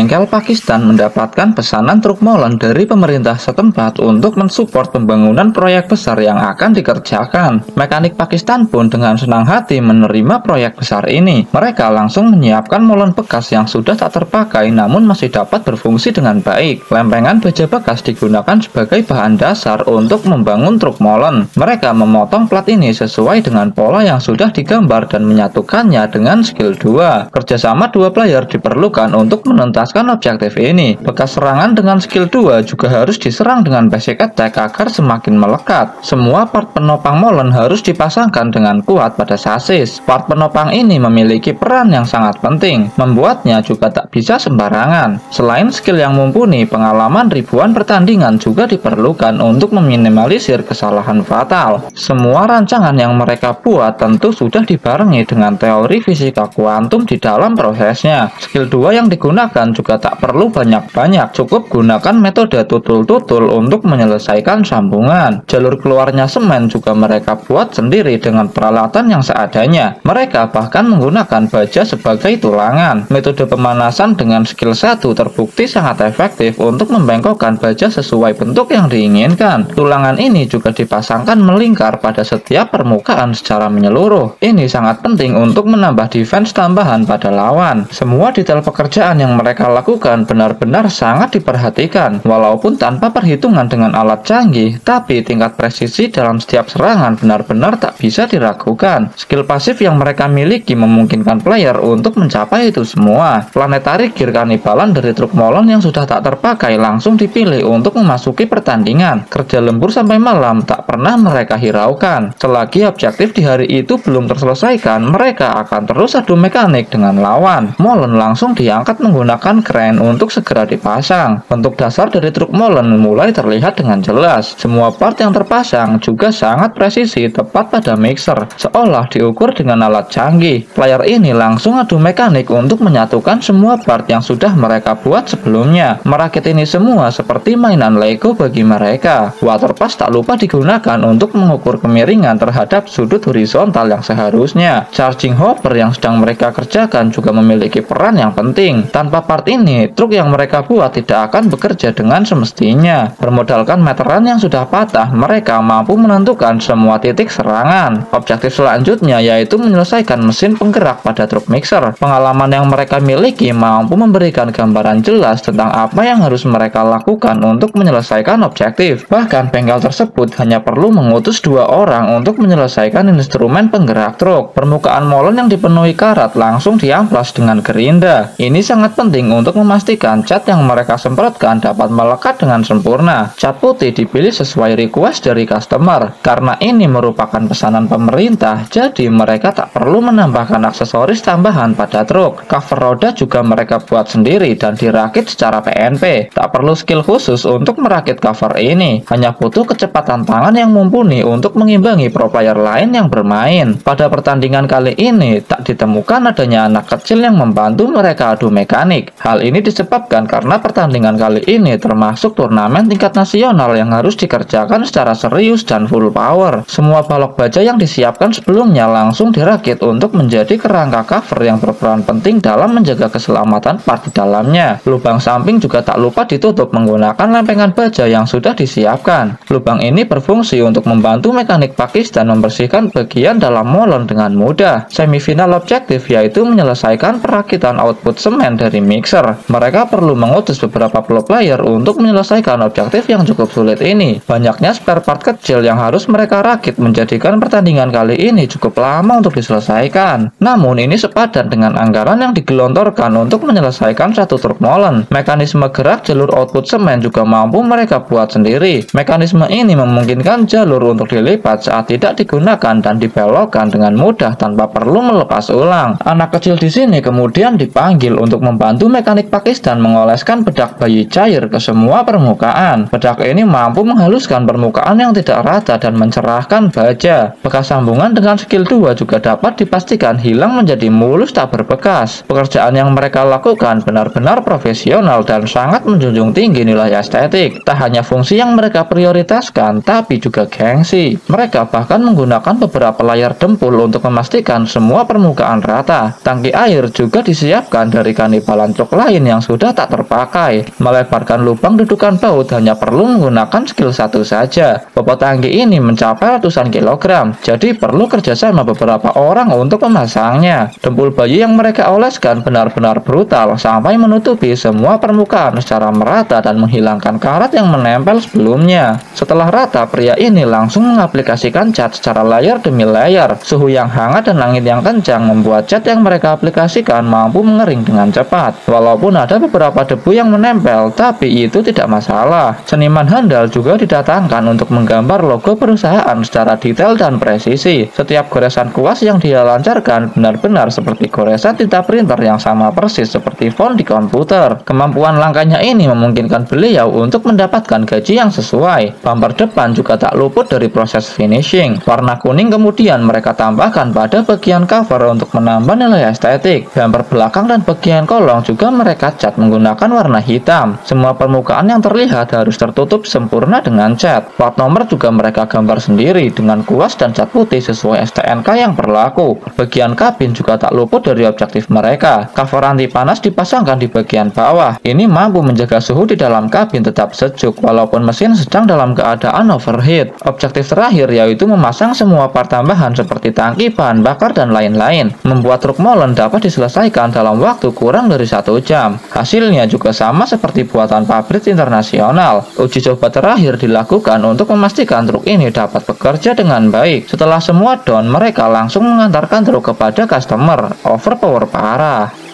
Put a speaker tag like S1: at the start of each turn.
S1: bengkel Pakistan mendapatkan pesanan truk molen dari pemerintah setempat untuk mensupport pembangunan proyek besar yang akan dikerjakan. Mekanik Pakistan pun dengan senang hati menerima proyek besar ini. Mereka langsung menyiapkan molen bekas yang sudah tak terpakai namun masih dapat berfungsi dengan baik. Lempengan baja bekas digunakan sebagai bahan dasar untuk membangun truk molen. Mereka memotong plat ini sesuai dengan pola yang sudah digambar dan menyatukannya dengan skill 2. Kerjasama dua player diperlukan untuk menuntaskan objektif ini. Bekas serangan dengan skill 2 juga harus diserang dengan basic attack agar semakin melekat. Semua part penopang molen harus dipasangkan dengan kuat pada sasis. Part penopang ini memiliki peran yang sangat penting, membuatnya juga tak bisa sembarangan. Selain skill yang mumpuni, pengalaman ribuan pertandingan juga diperlukan untuk meminimalisir kesalahan fatal. Semua rancangan yang mereka buat tentu sudah dibarengi dengan teori fisika kuantum di dalam prosesnya. Skill 2 yang digunakan juga tak perlu banyak-banyak, cukup gunakan metode tutul-tutul untuk menyelesaikan sambungan. Jalur keluarnya semen juga mereka buat sendiri dengan peralatan yang seadanya. Mereka bahkan menggunakan baja sebagai tulangan. Metode pemanasan dengan skill 1 terbukti sangat efektif untuk membengkokkan baja sesuai bentuk yang diinginkan. Tulangan ini juga dipasangkan melingkar pada setiap permukaan secara menyeluruh. Ini sangat penting untuk menambah defense tambahan pada lawan. Semua detail pekerjaan yang mereka lakukan benar-benar sangat diperhatikan. Walaupun tanpa perhitungan dengan alat canggih, tapi tingkat presisi dalam setiap serangan benar-benar tak bisa diragukan. Skill pasif yang mereka miliki memungkinkan player untuk mencapai itu semua. Planetary gear kanibalan dari truk molen yang sudah tak terpakai langsung dipilih untuk memasuki pertandingan. Kerja lembur sampai malam tak pernah mereka hiraukan. Selagi objektif di hari itu belum terselesaikan, mereka akan terus adu mekanik dengan lawan. Molen langsung diangkat menggunakan crane untuk segera dipasang. Bentuk dasar dari truk molen mulai terlihat dengan jelas. Semua part yang terpasang juga sangat presisi tepat pada mixer, seolah diukur dengan alat canggih. Player ini langsung adu mekanik untuk menyatukan semua part yang sudah mereka buat sebelumnya. Merakit ini semua seperti mainan Lego bagi mereka. Water pass tak lupa digunakan untuk mengukur kemiringan terhadap sudut horizontal yang seharusnya. Charging hopper yang sedang mereka kerjakan juga memiliki peran yang penting. Tanpa part ini, truk yang mereka buat tidak akan bekerja dengan semestinya. Bermodalkan meteran yang sudah patah, mereka mampu menentukan semua titik serangan. Objektif selanjutnya yaitu menyelesaikan mesin penggerak pada truk mixer. Pengalaman yang mereka miliki mampu memberikan gambaran jelas tentang apa yang harus mereka lakukan untuk menyelesaikan objektif. Bahkan bengkel tersebut hanya perlu mengutus 2 orang untuk menyelesaikan instrumen penggerak truk. Permukaan molen yang dipenuhi karat langsung diamplas dengan gerinda. Ini sangat penting untuk memastikan cat yang mereka semprotkan dapat melekat dengan sempurna. Cat putih dipilih sesuai request dari customer. Karena ini merupakan pesanan pemerintah, jadi mereka tak perlu menambahkan aksesoris tambahan pada truk. Cover roda juga mereka buat sendiri dan dirakit secara PNP. Tak perlu skill khusus untuk merakit cover ini. Hanya butuh kecepatan tangan yang mumpuni untuk mengimbangi pro player lain yang bermain. Pada pertandingan kali ini, tak ditemukan adanya anak kecil yang membantu mereka adu mekanik. Hal ini disebabkan karena pertandingan kali ini termasuk turnamen tingkat nasional yang harus dikerjakan secara serius dan full power. Semua balok baja yang disiapkan sebelumnya langsung dirakit untuk menjadi kerangka cover yang berperan penting dalam menjaga keselamatan part di dalamnya. Lubang samping juga tak lupa ditutup menggunakan lempengan baja yang sudah disiapkan. Lubang ini berfungsi untuk membantu mekanik Pakistan membersihkan bagian dalam molen dengan mudah. Semifinal objektif yaitu menyelesaikan perakitan output semen dari mixer. Mereka perlu mengutus beberapa pro player untuk menyelesaikan objektif yang cukup sulit ini. Banyaknya spare part kecil yang harus mereka rakit menjadikan pertandingan kali ini cukup lama untuk diselesaikan. Namun ini sepadan dengan anggaran yang digelontorkan untuk menyelesaikan satu truk molen. Mekanisme gerak jalur output semen juga mampu mereka buat sendiri. Mekanisme ini memungkinkan jalur untuk dilipat saat tidak digunakan dan dibelokkan dengan mudah tanpa perlu melepas ulang. Anak kecil di sini kemudian dipanggil untuk membantu mekanik Pakistan mengoleskan bedak bayi cair ke semua permukaan. Bedak ini mampu menghaluskan permukaan yang tidak rata dan mencerahkan baja. Bekas sambungan dengan skill 2 juga dapat dipastikan hilang menjadi mulus tak berbekas. Pekerjaan yang mereka lakukan benar-benar profesional dan sangat menjunjung tinggi nilai estetik. Tak hanya fungsi yang mereka prioritaskan, tapi juga gengsi. Mereka bahkan menggunakan beberapa layar dempul untuk memastikan semua permukaan rata. Tangki air juga disiapkan dari kanibalan coklat lain yang sudah tak terpakai. Melebarkan lubang dudukan baut hanya perlu menggunakan skill satu saja. Bobot tangki ini mencapai ratusan kilogram, jadi perlu kerjasama beberapa orang untuk memasangnya. Dempul bayi yang mereka oleskan benar-benar brutal sampai menutupi semua permukaan secara merata dan menghilangkan karat yang menempel sebelumnya. Setelah rata, pria ini langsung mengaplikasikan cat secara layer demi layer. Suhu yang hangat dan angin yang kencang membuat cat yang mereka aplikasikan mampu mengering dengan cepat. Walaupun ada beberapa debu yang menempel, tapi itu tidak masalah. Seniman handal juga didatangkan untuk menggambar logo perusahaan secara detail dan presisi. Setiap goresan kuas yang dia lancarkan benar-benar seperti goresan tinta printer yang sama persis seperti font di komputer. Kemampuan langkahnya ini memungkinkan beliau untuk mendapatkan gaji yang sesuai. Bumper depan juga tak luput dari proses finishing. Warna kuning kemudian mereka tambahkan pada bagian cover untuk menambah nilai estetik. Bumper belakang dan bagian kolong juga mereka cat menggunakan warna hitam. Semua permukaan yang terlihat harus tertutup sempurna dengan cat. Plat nomor juga mereka gambar sendiri dengan kuas dan cat putih sesuai STNK yang berlaku. Bagian kabin juga tak luput dari objektif mereka. Cover anti panas dipasangkan di bagian bawah. Ini mampu menjaga suhu di dalam kabin tetap sejuk walaupun mesin sedang dalam keadaan overheat. Objektif terakhir yaitu memasang semua part tambahan seperti tangki, bahan bakar, dan lain-lain. Membuat truk molen dapat diselesaikan dalam waktu kurang dari 1 jam. Hasilnya juga sama seperti buatan pabrik internasional. Uji coba terakhir dilakukan untuk memastikan truk ini dapat bekerja dengan baik. Setelah semua down, mereka langsung mengantarkan truk kepada customer. Overpower parah.